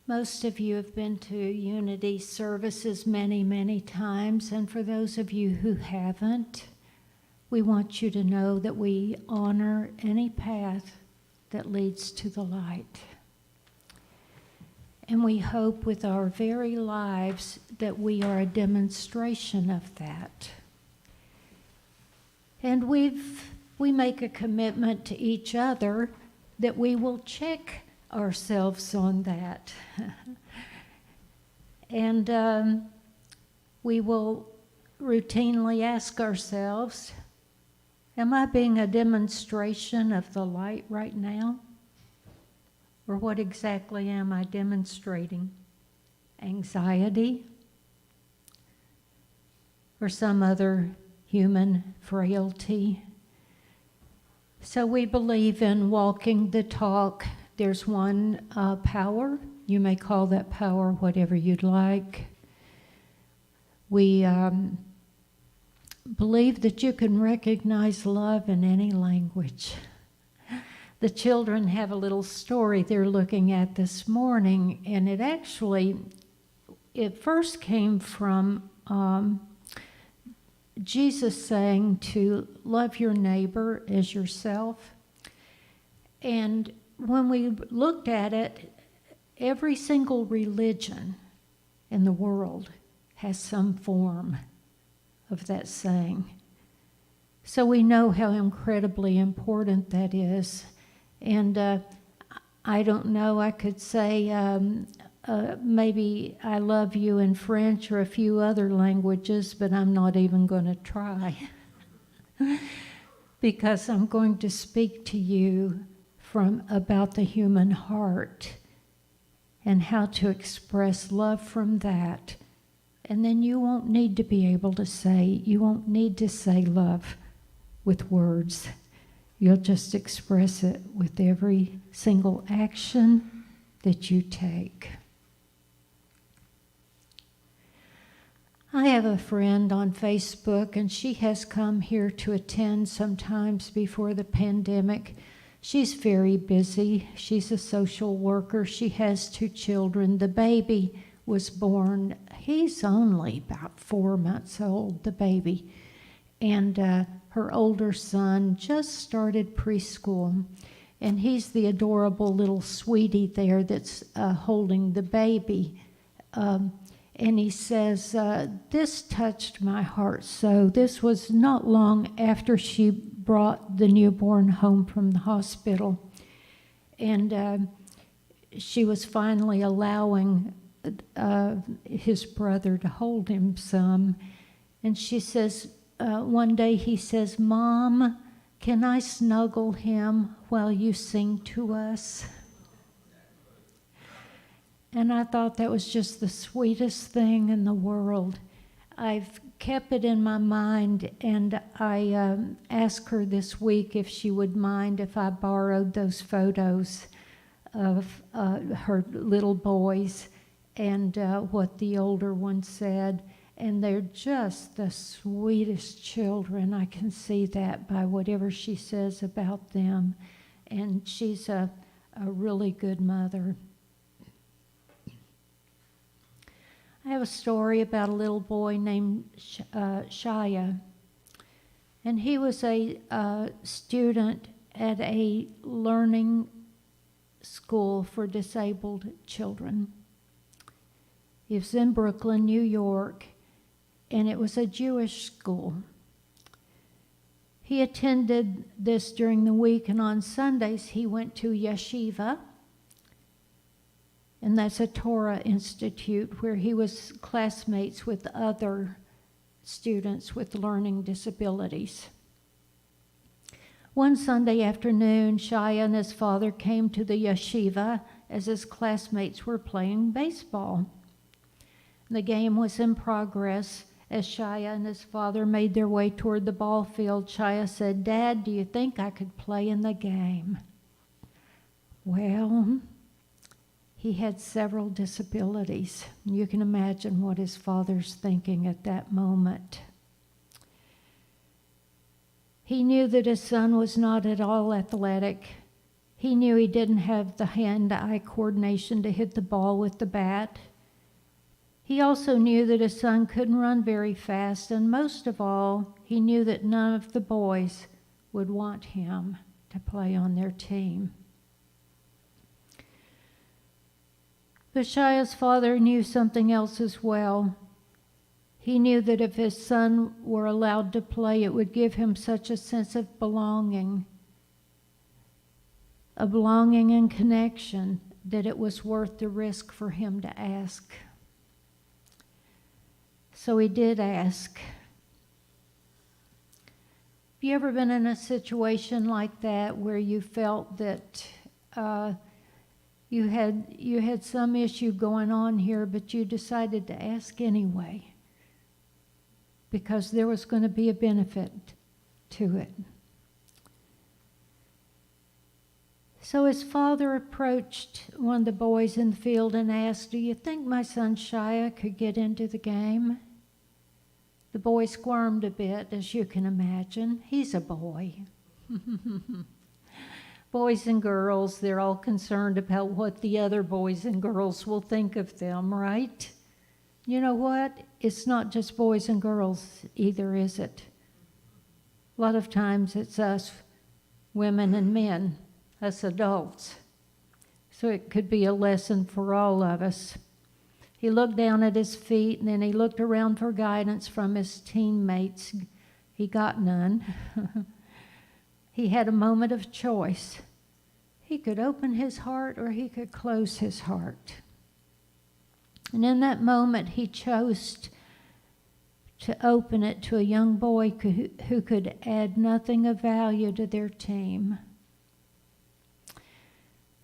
Most of you have been to Unity services many, many times, and for those of you who haven't, we want you to know that we honor any path that leads to the light. And we hope with our very lives that we are a demonstration of that. And we make a commitment to each other that we will check ourselves on that. And we will routinely ask ourselves, am I being a demonstration of the light right now? Or what exactly am I demonstrating? Anxiety? Or some other human frailty? So we believe in walking the talk. There's one power. You may call that power whatever you'd like. We believe that you can recognize love in any language. The children have a little story they're looking at this morning, and it first came from Jesus saying to love your neighbor as yourself. And when we looked at it, every single religion in the world has some form of that saying. So we know how incredibly important that is. And I don't know, I could say maybe I love you in French or a few other languages, but I'm not even going to try because I'm going to speak to you about the human heart and how to express love from that. And then you won't need to say love with words. You'll just express it with every single action that you take. I have a friend on Facebook, and she has come here to attend sometimes before the pandemic. She's very busy. She's a social worker. She has 2 children. The baby was born. He's only about 4 months old, the baby. And her older son just started preschool. And he's the adorable little sweetie there that's holding the baby. And he says, this touched my heart. So this was not long after she brought the newborn home from the hospital. And she was finally allowing his brother to hold him some. And she says, one day he says, Mom, can I snuggle him while you sing to us? And I thought that was just the sweetest thing in the world. I've kept it in my mind, and I asked her this week if she would mind if I borrowed those photos of her little boys and what the older one said. And they're just the sweetest children. I can see that by whatever she says about them. And she's a really good mother. I have a story about a little boy named Shia, and he was a student at a learning school for disabled children. He was in Brooklyn, New York, and it was a Jewish school. He attended this during the week, and on Sundays he went to yeshiva. And that's a Torah institute where he was classmates with other students with learning disabilities. One Sunday afternoon, Shia and his father came to the yeshiva as his classmates were playing baseball. The game was in progress. As Shia and his father made their way toward the ball field, Shia said, Dad, do you think I could play in the game? Well, he had several disabilities. You can imagine what his father's thinking at that moment. He knew that his son was not at all athletic. He knew he didn't have the hand-eye coordination to hit the ball with the bat. He also knew that his son couldn't run very fast, and most of all, he knew that none of the boys would want him to play on their team. But Shia's father knew something else as well. He knew that if his son were allowed to play, it would give him such a sense of belonging, a belonging and connection, that it was worth the risk for him to ask. So he did ask. Have you ever been in a situation like that where you felt that you had some issue going on here, but you decided to ask anyway because there was going to be a benefit to it? So his father approached one of the boys in the field and asked, "Do you think my son Shia could get into the game?" The boy squirmed a bit, as you can imagine. He's a boy. Boys and girls, they're all concerned about what the other boys and girls will think of them, right? You know what? It's not just boys and girls either, is it? A lot of times it's us women and men, us adults. So it could be a lesson for all of us. He looked down at his feet, and then he looked around for guidance from his teammates. He got none. He had a moment of choice. He could open his heart or he could close his heart. And in that moment, he chose to open it to a young boy who could add nothing of value to their team.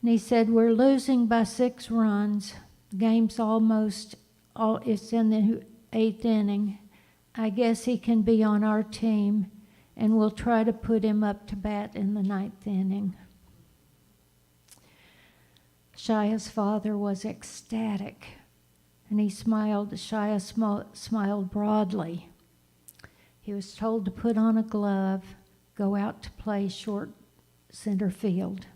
And he said, "We're losing by 6 runs. The game's it's in the 8th inning. I guess he can be on our team, and we'll try to put him up to bat in the 9th inning." Shia's father was ecstatic, and he smiled. Shia smiled broadly. He was told to put on a glove, go out to play short center field.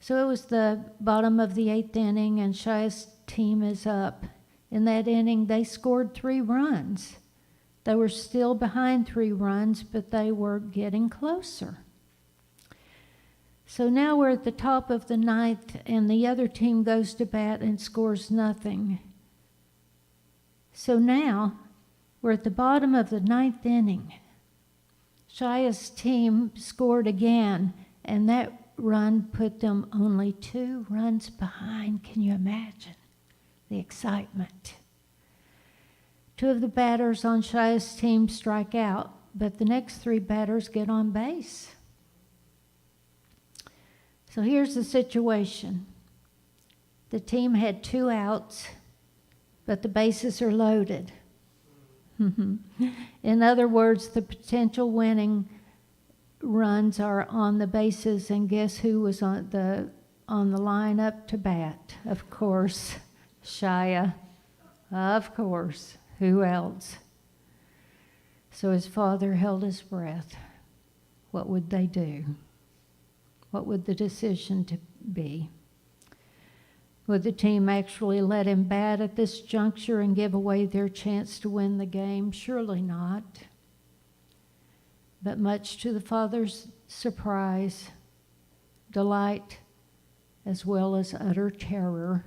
So it was the bottom of the 8th inning, and Shia's team is up. In that inning, they scored 3 runs. They were still behind 3 runs, but they were getting closer. So now we're at the top of the 9th, and the other team goes to bat and scores nothing. So now we're at the bottom of the 9th inning. Shia's team scored again, and that run put them only 2 runs behind. Can you imagine the excitement? 2 of the batters on Shia's team strike out, but the next 3 batters get on base. So here's the situation. The team had 2 outs, but the bases are loaded. In other words, the potential winning runs are on the bases, and guess who was on the lineup to bat? Of course, Shia. Of course. Who else? So his father held his breath. What would they do? What would the decision be? Would the team actually let him bat at this juncture and give away their chance to win the game? Surely not. But much to the father's surprise, delight, as well as utter terror.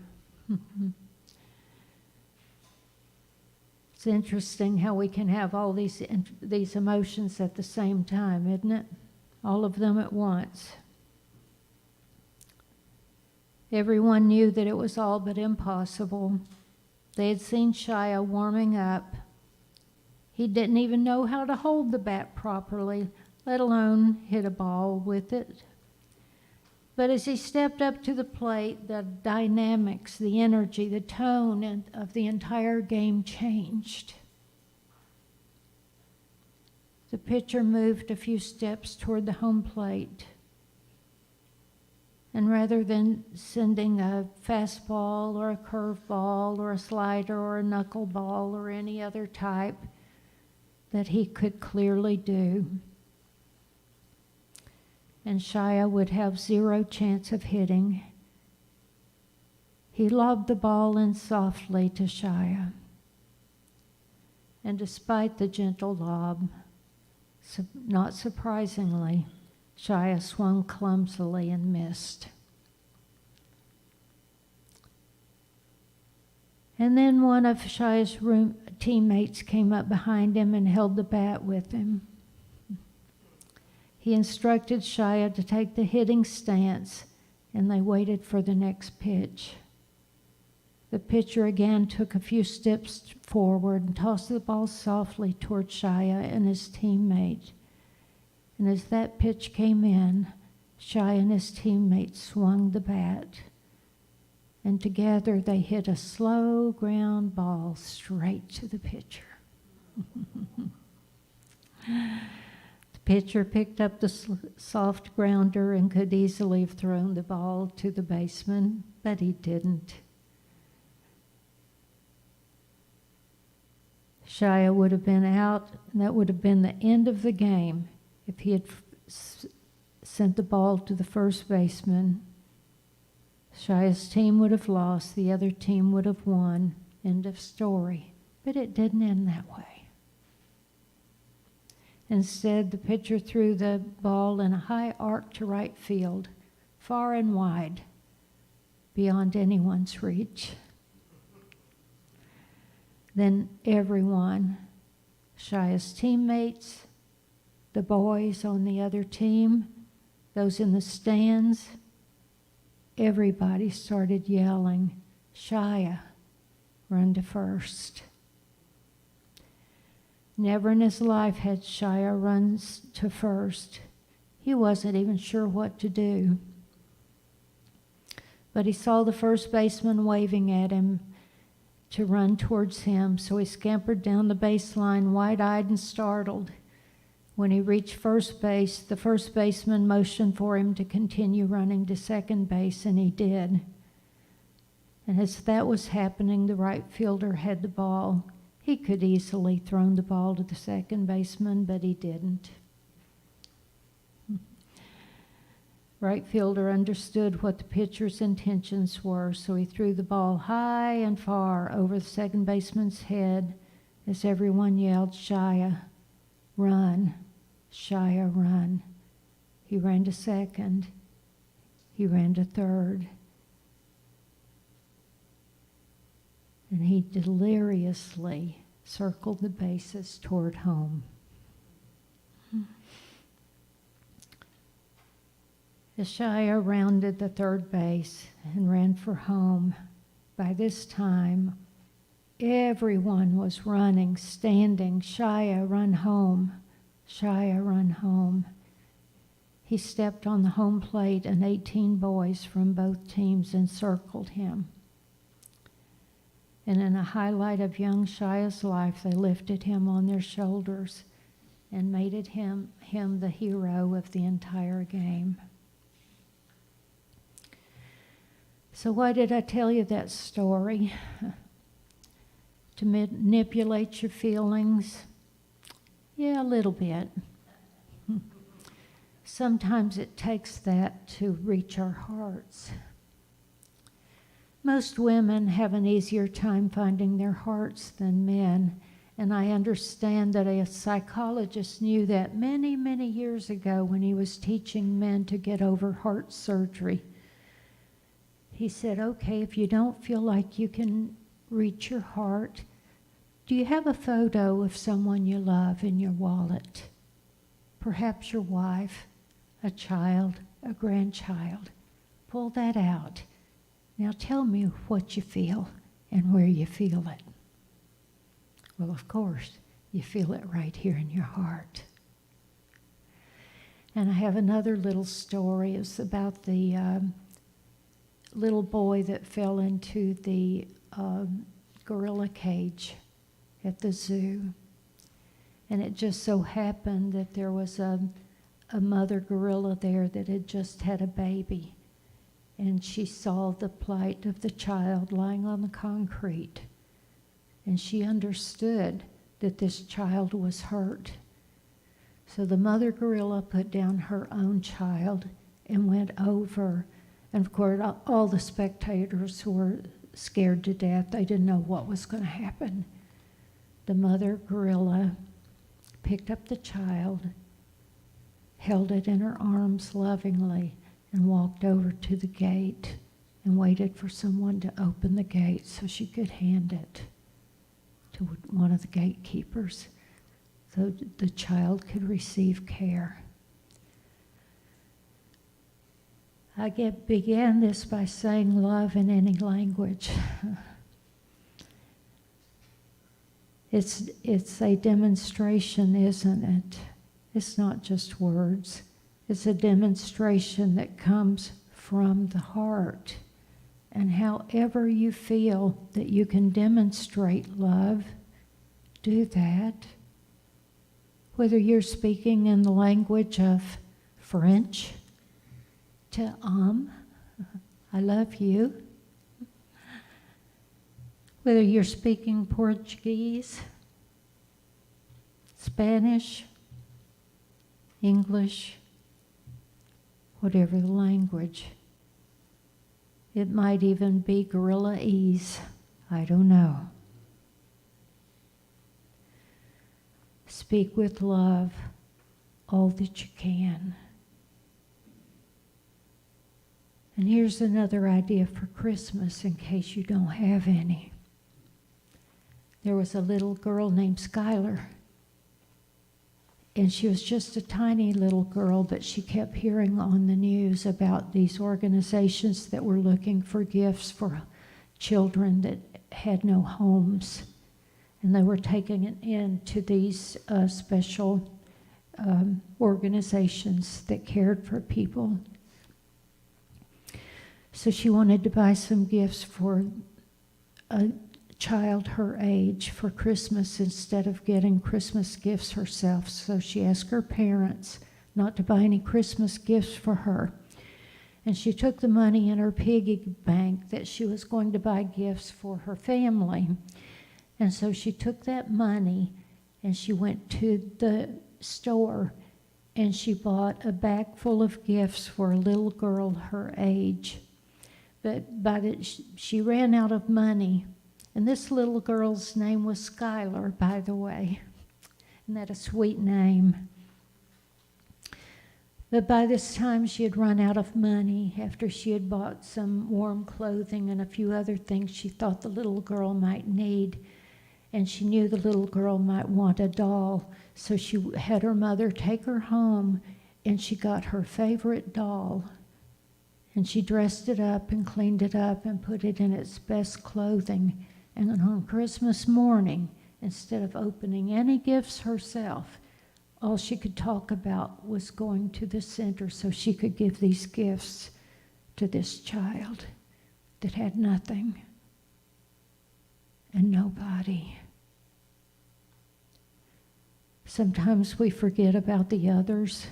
It's interesting how we can have all these emotions at the same time, isn't it? All of them at once. Everyone knew that it was all but impossible. They had seen Shia warming up. He didn't even know how to hold the bat properly, let alone hit a ball with it. But as he stepped up to the plate, the dynamics, the energy, the tone of the entire game changed. The pitcher moved a few steps toward the home plate. And rather than sending a fastball or a curveball or a slider or a knuckleball or any other type that he could clearly do, and Shia would have zero chance of hitting. He lobbed the ball in softly to Shia. And despite the gentle lob, not surprisingly, Shia swung clumsily and missed. And then one of Shia's teammates came up behind him and held the bat with him. He instructed Shia to take the hitting stance, and they waited for the next pitch. The pitcher again took a few steps forward and tossed the ball softly toward Shia and his teammate. And as that pitch came in, Shia and his teammate swung the bat. And together they hit a slow ground ball straight to the pitcher. The pitcher picked up the soft grounder and could easily have thrown the ball to the baseman, but he didn't. Shia would have been out, and that would have been the end of the game if he had sent the ball to the first baseman. Shia's team would have lost, the other team would have won. End of story. But it didn't end that way. Instead, the pitcher threw the ball in a high arc to right field, far and wide, beyond anyone's reach. Then everyone, Shia's teammates, the boys on the other team, those in the stands, everybody started yelling, "Shia, run to first." Never in his life had Shia run to first. He wasn't even sure what to do. But he saw the first baseman waving at him to run towards him, so he scampered down the baseline wide-eyed and startled. When he reached first base, the first baseman motioned for him to continue running to second base, and he did. And as that was happening, the right fielder had the ball. He could easily thrown the ball to the second baseman, but he didn't. Right fielder understood what the pitcher's intentions were, so he threw the ball high and far over the second baseman's head as everyone yelled, "Shia, run, Shia, run." He ran to second. He ran to third. And he deliriously circled the bases toward home. As Shia rounded the third base and ran for home, by this time, everyone was running, standing, "Shia, run home, Shia, run home." He stepped on the home plate, and 18 boys from both teams encircled him. And in a highlight of young Shia's life, they lifted him on their shoulders and made him the hero of the entire game. So why did I tell you that story? To manipulate your feelings? Yeah, a little bit. Sometimes it takes that to reach our hearts. Most women have an easier time finding their hearts than men, and I understand that a psychologist knew that many, many years ago when he was teaching men to get over heart surgery. He said, "Okay, if you don't feel like you can reach your heart, do you have a photo of someone you love in your wallet? Perhaps your wife, a child, a grandchild. Pull that out. Now tell me what you feel and where you feel it." Well, of course, you feel it right here in your heart. And I have another little story. It's about the little boy that fell into the gorilla cage at the zoo. And it just so happened that there was a mother gorilla there that had just had a baby. And she saw the plight of the child lying on the concrete. And she understood that this child was hurt. So the mother gorilla put down her own child and went over. And of course, all the spectators were scared to death. They didn't know what was going to happen. The mother gorilla picked up the child, held it in her arms lovingly, and walked over to the gate and waited for someone to open the gate so she could hand it to one of the gatekeepers so the child could receive care. I began this by saying love in any language. It's a demonstration, isn't it? It's not just words. It's a demonstration that comes from the heart. And however you feel that you can demonstrate love, do that. Whether you're speaking in the language of French, to I love you. Whether you're speaking Portuguese, Spanish, English, whatever the language. It might even be gorilla-ese. I don't know. Speak with love all that you can. And here's another idea for Christmas in case you don't have any. There was a little girl named Skylar. And she was just a tiny little girl, but she kept hearing on the news about these organizations that were looking for gifts for children that had no homes. And they were taking it into these special organizations that cared for people. So she wanted to buy some gifts for a child her age for Christmas instead of getting Christmas gifts herself. So she asked her parents not to buy any Christmas gifts for her. And she took the money in her piggy bank that she was going to buy gifts for her family. And so she took that money and she went to the store and she bought a bag full of gifts for a little girl her age. But she ran out of money. And this little girl's name was Skylar, by the way. Isn't that a sweet name? But by this time, she had run out of money after she had bought some warm clothing and a few other things she thought the little girl might need. And she knew the little girl might want a doll. So she had her mother take her home, and she got her favorite doll. And she dressed it up and cleaned it up and put it in its best clothing. And on Christmas morning, instead of opening any gifts herself, all she could talk about was going to the center so she could give these gifts to this child that had nothing and nobody. Sometimes we forget about the others.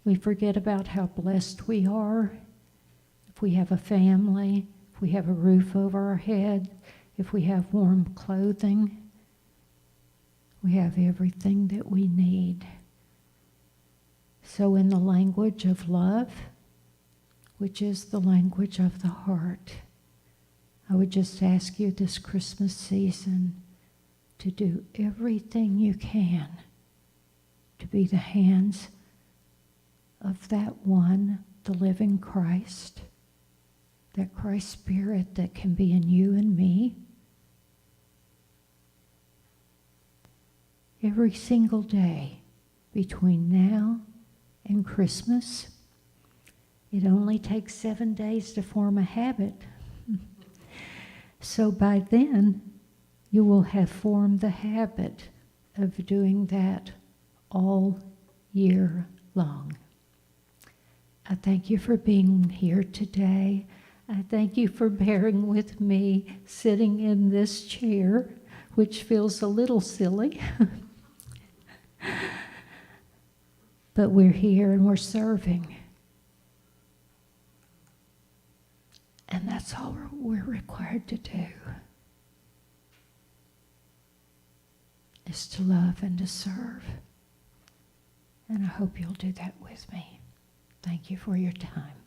We forget about how blessed we are. If we have a family, if we have a roof over our head, if we have warm clothing, we have everything that we need. So in the language of love, which is the language of the heart, I would just ask you this Christmas season to do everything you can to be the hands of that one, the living Christ, that Christ Spirit that can be in you and me. Every single day between now and Christmas. It only takes 7 days to form a habit. So by then, you will have formed the habit of doing that all year long. I thank you for being here today. I thank you for bearing with me sitting in this chair, which feels a little silly. But we're here and we're serving. And that's all we're required to do, is to love and to serve. And I hope you'll do that with me. Thank you for your time.